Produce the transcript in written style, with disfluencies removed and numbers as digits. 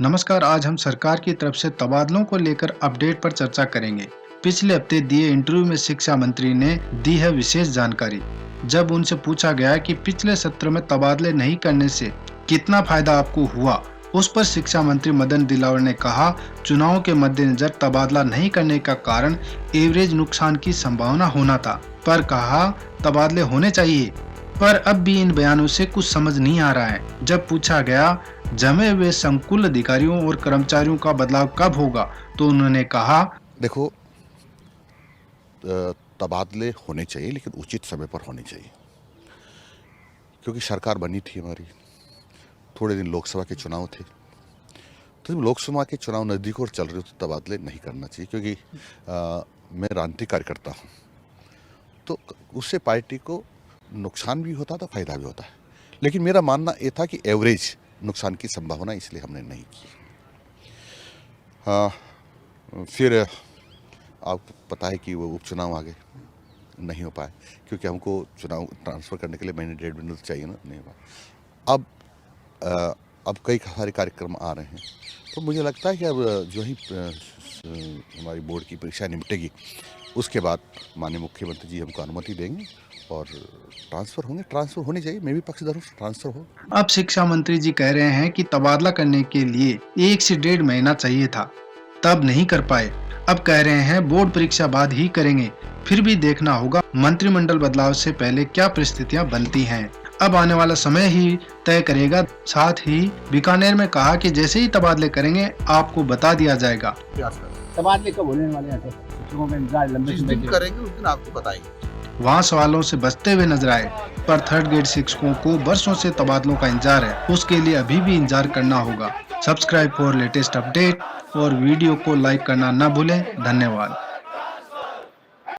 नमस्कार, आज हम सरकार की तरफ से तबादलों को लेकर अपडेट पर चर्चा करेंगे। पिछले हफ्ते दिए इंटरव्यू में शिक्षा मंत्री ने दी है विशेष जानकारी। जब उनसे पूछा गया कि पिछले सत्र में तबादले नहीं करने से कितना फायदा आपको हुआ, उस पर शिक्षा मंत्री मदन दिलावर ने कहा, चुनाव के मद्देनजर तबादला नहीं करने का कारण एवरेज नुकसान की संभावना होना था, पर कहा तबादले होने चाहिए। पर अब भी इन बयानों से कुछ समझ नहीं आ रहा है। जब पूछा गया जमे हुए संकुल अधिकारियों और कर्मचारियों का बदलाव कब होगा, तो उन्होंने कहा, देखो, तबादले होने चाहिए लेकिन उचित समय पर होने चाहिए, क्योंकि सरकार बनी थी हमारी, थोड़े दिन लोकसभा के चुनाव थे। तो जब लोकसभा के चुनाव नज़दीक और चल रहे तो तबादले नहीं करना चाहिए, क्योंकि मैं राजनीतिक कार्यकर्ता हूँ, तो उससे पार्टी को नुकसान भी होता था, फायदा भी होता है। लेकिन मेरा मानना ये था कि एवरेज नुकसान की संभावना, इसलिए हमने नहीं की। फिर आपको पता है कि वो उपचुनाव आ गए, नहीं हो पाए, क्योंकि हमको चुनाव ट्रांसफ़र करने के लिए महीने 1.5 चाहिए ना, नहीं हुआ। अब कई सारे कार्यक्रम आ रहे हैं, तो मुझे लगता है कि अब जो ही हमारी बोर्ड की परीक्षा निपटेगी, उसके बाद माननीय मुख्यमंत्री जी हमको अनुमति देंगे और ट्रांसफ़र होनी चाहिए। मैं भी पक्षधर हूँ, ट्रांसफ़र हो। अब शिक्षा मंत्री जी कह रहे हैं कि तबादला करने के लिए 1 से 1.5 महीना चाहिए था, तब नहीं कर पाए। अब कह रहे हैं बोर्ड परीक्षा बाद ही करेंगे। फिर भी देखना होगा मंत्रिमंडल बदलाव से पहले क्या परिस्थितियां बनती हैं। अब आने वाला समय ही तय करेगा। साथ ही बीकानेर में कहा कि जैसे ही तबादले करेंगे आपको बता दिया जाएगा। तबादले कब होने वाले हैं? शिक्षकों का इंतजार लंबे जिस समय दिन से करेंगे उस दिन आपको बताएंगे। वहाँ सवालों से बचते हुए नजर आए, पर थर्ड ग्रेड शिक्षकों को वर्षों से तबादलों का इंतजार है। उसके लिए अभी भी इंतजार करना होगा। सब्सक्राइब फॉर लेटेस्ट अपडेट और वीडियो को लाइक करना न भूलें। धन्यवाद।